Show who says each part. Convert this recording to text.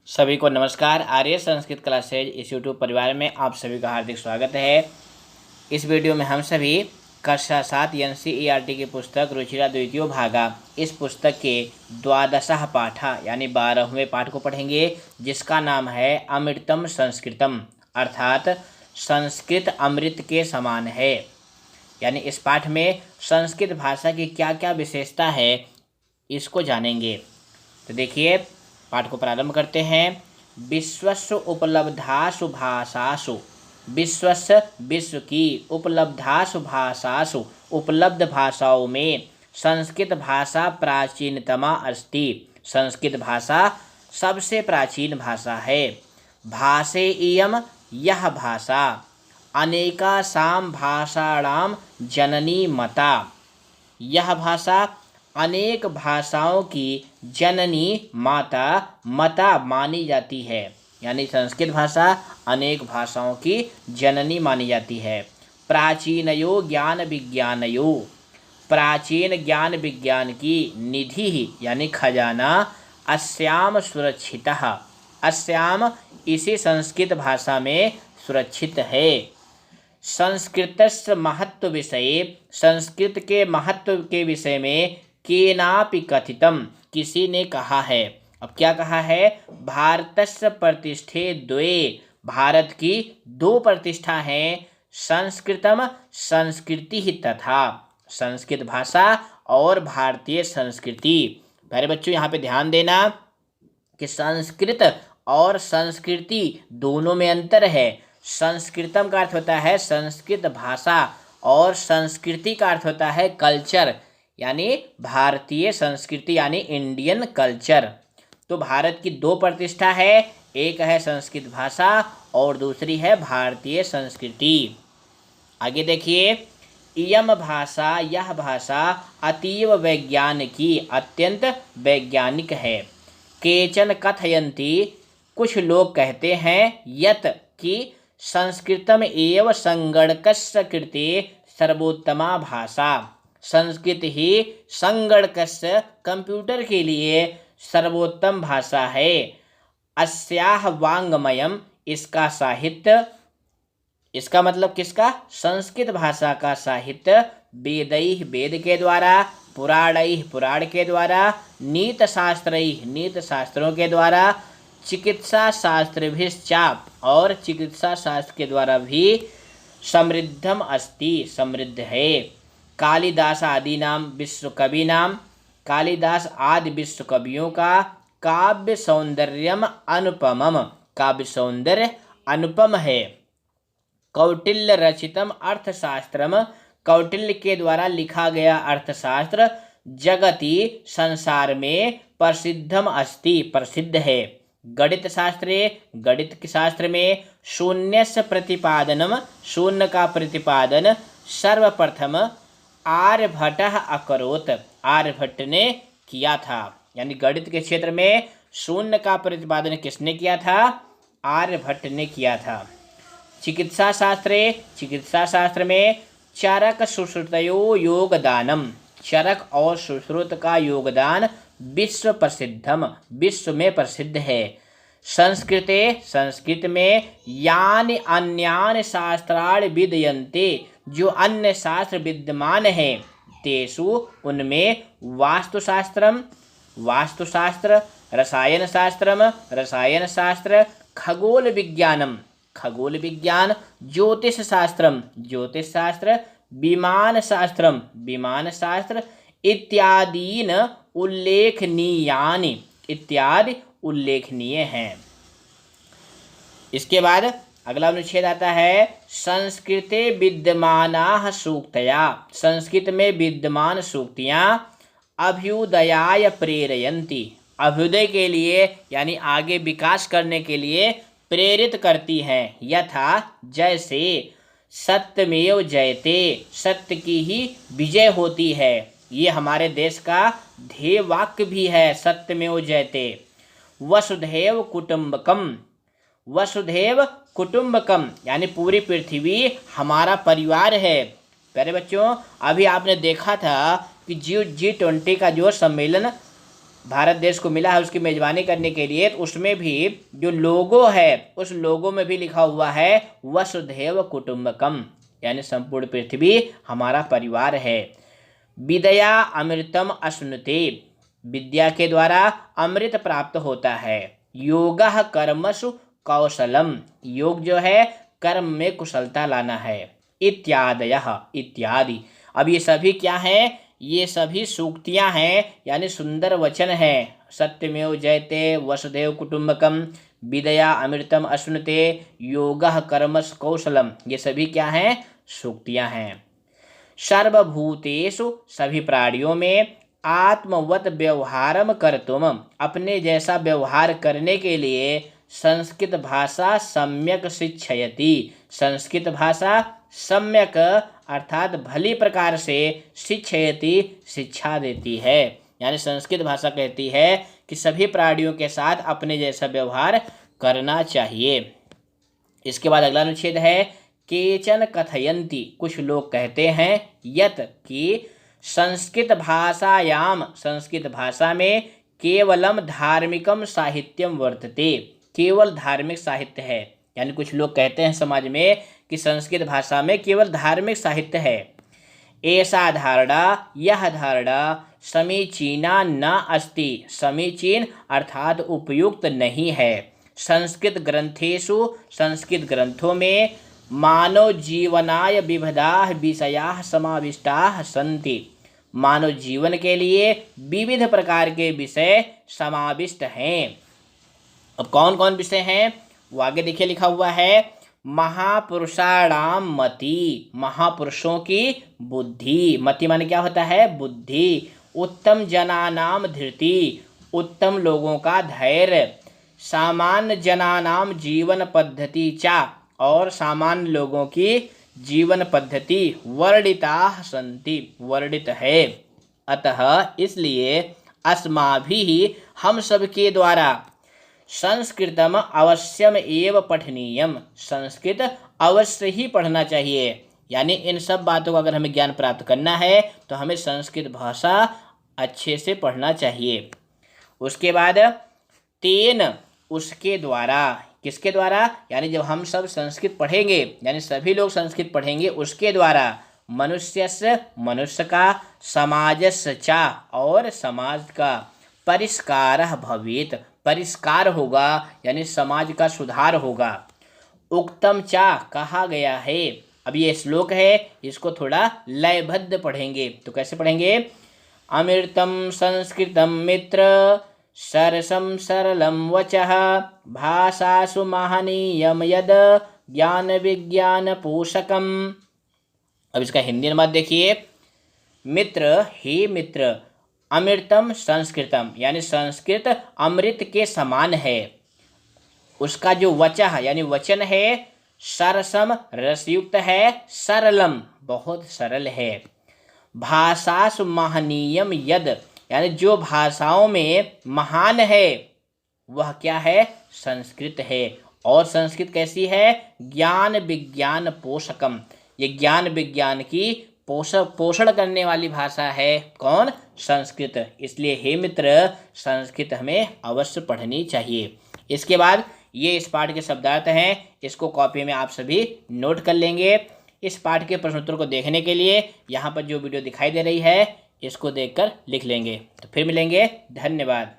Speaker 1: सभी को नमस्कार। आर्य संस्कृत क्लासेज इस यूट्यूब परिवार में आप सभी का हार्दिक स्वागत है। इस वीडियो में हम सभी कक्षा 7 NCERT की पुस्तक रुचिरा द्वितीयो भागा इस पुस्तक के द्वादशः पाठ यानी 12वें पाठ को पढ़ेंगे, जिसका नाम है अमृतम संस्कृतम, अर्थात संस्कृत अमृत के समान है। यानी इस पाठ में संस्कृत भाषा की क्या क्या विशेषता है इसको जानेंगे। तो देखिए, पाठ को प्रारंभ करते हैं। विश्वस्व उपलब्धासु भाषासु, विश्वस्व विश्व की, उपलब्धासु भाषासु उपलब्ध भाषाओं में संस्कृत भाषा प्राचीनतमा अस्ति, संस्कृत भाषा सबसे प्राचीन भाषा है। भाषे इयम, यह भाषा अनेकासां भाषाणां जननी मता, यह भाषा अनेक भाषाओं की जननी माता मता मानी जाती है। यानी संस्कृत भाषा अनेक भाषाओं की जननी मानी जाती है। प्राचीनयो ज्ञान विज्ञानयो, प्राचीन ज्ञान विज्ञान की निधि यानी खजाना अस्याम सुरक्षितः, अस्याम इसी संस्कृत भाषा में सुरक्षित है। संस्कृतस्य महत्व विषये, संस्कृत के महत्व के विषय में केनापि कथितम, किसी ने कहा है। अब क्या कहा है? भारतस्य प्रतिष्ठे द्वे, भारत की दो प्रतिष्ठा हैं, संस्कृतम संस्कृति ही तथा, संस्कृत भाषा और भारतीय संस्कृति। प्यारे बच्चों, यहाँ पे ध्यान देना कि संस्कृत और संस्कृति दोनों में अंतर है। संस्कृतम का अर्थ होता है संस्कृत भाषा और संस्कृति का अर्थ होता है कल्चर, यानी भारतीय संस्कृति यानी इंडियन कल्चर। तो भारत की दो प्रतिष्ठा है, एक है संस्कृत भाषा और दूसरी है भारतीय संस्कृति। आगे देखिए, इयम भाषा, यह भाषा अतीव वैज्ञानिकी, अत्यंत वैज्ञानिक है। केचन कथयन्ति, कुछ लोग कहते हैं, यत कि संस्कृतम एव संगणकस्य कृते सर्वोत्तमा भाषा, संस्कृत ही संगणकस्य कंप्यूटर के लिए सर्वोत्तम भाषा है। अस्याह वाङ्मयम्, इसका साहित्य, इसका मतलब किसका? संस्कृत भाषा का साहित्य, वेदैः वेद के द्वारा, पुराणैः पुराण के द्वारा, नीत शास्त्रैः नीत शास्त्रों के द्वारा, चिकित्सा शास्त्रभिश्चाप और चिकित्सा शास्त्र के द्वारा भी समृद्धम अस्ति, समृद्ध है। कालिदास आदि नाम विश्व कवि नाम, कालिदास आदि विश्व कवियों का काव्य सौंदर्यम अनुपमम, काव्य सौंदर्य अनुपम है। कौटिल्य रचितम अर्थशास्त्रम, कौटिल्य के द्वारा लिखा गया अर्थशास्त्र जगति संसार में प्रसिद्धम अस्ति, प्रसिद्ध है। गणित शास्त्रे, गणित के शास्त्र में शून्यस्य प्रतिपादनम, शून्य का प्रतिपादन सर्वप्रथम आर्यभट्टः अकरोत्, आर्यभट्ट ने किया था। यानी गणित के क्षेत्र में शून्य का प्रतिपादन किसने किया था? आर्यभट्ट ने किया था। चिकित्सा शास्त्रे, चिकित्सा शास्त्र में चरक सुश्रुतयो योगदानम, चरक और सुश्रुत का योगदान विश्व प्रसिद्धम, विश्व में प्रसिद्ध है। संस्कृते, संस्कृत में यानि अन्यानि शास्त्राणि विद्यन्ते, जो अन्य शास्त्र विद्यमान है, तेषु उनमें वास्तुशास्त्रम, वास्तुशास्त्र, रसायन शास्त्रम, रसायन शास्त्र, खगोल विज्ञानम, खगोल विज्ञान, ज्योतिष शास्त्रम, ज्योतिष शास्त्र, विमान शास्त्रम, विमान शास्त्र इत्यादीन उल्लेखनीयानि, इत्यादि उल्लेखनीय हैं। इसके बाद अगला अनुच्छेद आता है संस्कृते विद्यमानाः सूक्तया, संस्कृत में विद्यमान सूक्तियाँ अभ्युदयाय प्रेरयन्ति, अभ्युदय के लिए यानी आगे विकास करने के लिए प्रेरित करती हैं। यथा जैसे सत्यमेव जयते, सत्य की ही विजय होती है, ये हमारे देश का ध्येय वाक्य भी है, सत्यमेव जयते। वसुधैव कुटुम्बकम, वसुधैव कुटुम्बकम यानी पूरी पृथ्वी हमारा परिवार है। प्यारे बच्चों, अभी आपने देखा था कि G20 का जो सम्मेलन भारत देश को मिला है उसकी मेजबानी करने के लिए, तो उसमें भी जो लोगो है उस लोगो में भी लिखा हुआ है वसुधैव कुटुंबकम, यानी संपूर्ण पृथ्वी हमारा परिवार है। विद्या अमृतम अश्नुते, विद्या के द्वारा अमृत प्राप्त होता है। योगः कर्मसु कौशलम, योग जो है कर्म में कुशलता लाना है। इत्यादयः, इत्यादि। अब ये सभी क्या हैं? ये सभी सूक्तियां हैं, यानी सुंदर वचन हैं। सत्यमेव जयते, वसुधैव कुटुंबकम, विद्या अमृतम अश्नुते, योगः कर्मसु कौशलम, ये सभी क्या हैं? सूक्तियां हैं। सर्वभूतेषु, सभी प्राणियों में, आत्मवत व्यवहारम कर्तुम, अपने जैसा व्यवहार करने के लिए, संस्कृत भाषा सम्यक शिक्षयति, संस्कृत भाषा सम्यक अर्थात भली प्रकार से शिक्षयति, शिक्षा देती है। यानी संस्कृत भाषा कहती है कि सभी प्राणियों के साथ अपने जैसा व्यवहार करना चाहिए। इसके बाद अगला अनुच्छेद है केचन कथयन्ति, कुछ लोग कहते हैं, यत कि संस्कृत भाषायाम, संस्कृत भाषा में केवलम धार्मिकम साहित्यम वर्तते, केवल धार्मिक साहित्य है। यानी कुछ लोग कहते हैं समाज में कि संस्कृत भाषा में केवल धार्मिक साहित्य है। ऐसा धारणा, यह धारणा समीचीना न अस्ति, समीचीन अर्थात उपयुक्त नहीं है। संस्कृत ग्रंथेषु, संस्कृत ग्रंथों में मानव जीवनाय विविधाः विषयाः समाविष्टाः सन्ति, मानव जीवन के लिए विविध प्रकार के विषय समाविष्ट हैं। अब कौन कौन विषय हैं वो आगे देखिए लिखा हुआ है। महापुरुषाणाम मति, महापुरुषों की बुद्धि, मति माने क्या होता है? बुद्धि। उत्तम जनानाम धृति, उत्तम लोगों का धैर्य। सामान्य जनानाम जीवन पद्धति चा, और सामान्य लोगों की जीवन पद्धति वर्णिताः सन्ति, वर्णित है। अतः इसलिए अस्माभिः, हम सबके द्वारा, संस्कृतम अवश्यम एव पठनीयम, संस्कृत अवश्य ही पढ़ना चाहिए। यानी इन सब बातों का अगर हमें ज्ञान प्राप्त करना है तो हमें संस्कृत भाषा अच्छे से पढ़ना चाहिए। उसके बाद तेन, उसके द्वारा, किसके द्वारा? यानी जब हम सब संस्कृत पढ़ेंगे, यानी सभी लोग संस्कृत पढ़ेंगे, उसके द्वारा मनुष्यस्य, मनुष्य का, समाजस्य चा, और समाज का, परिष्कारः भवेत्, परिष्कार होगा, यानी समाज का सुधार होगा। उक्तम चा, कहा गया है। अब ये श्लोक है, इसको थोड़ा लयबद्ध पढ़ेंगे। तो कैसे पढ़ेंगे? अमृतम संस्कृतम मित्र, सरसम सरलम वचः, भाषासु महनीयम यद, ज्ञान विज्ञान पोषकम। अब इसका हिंदी अनुवाद देखिए। मित्र, हे मित्र, अमृतम संस्कृतम, यानी संस्कृत अमृत के समान है। उसका जो वचः यानी वचन है, सरसम रसयुक्त है, सरलम बहुत सरल है। भाषासु महनीयम यद, यानी जो भाषाओं में महान है वह क्या है? संस्कृत है। और संस्कृत कैसी है? ज्ञान विज्ञान पोषकम, ये ज्ञान विज्ञान की पोषण करने वाली भाषा है। कौन? संस्कृत। इसलिए हे मित्र, संस्कृत हमें अवश्य पढ़नी चाहिए। इसके बाद ये इस पाठ के शब्दार्थ हैं, इसको कॉपी में आप सभी नोट कर लेंगे। इस पाठ के प्रश्नोत्तर को देखने के लिए यहाँ पर जो वीडियो दिखाई दे रही है इसको देखकर लिख लेंगे। तो फिर मिलेंगे, धन्यवाद।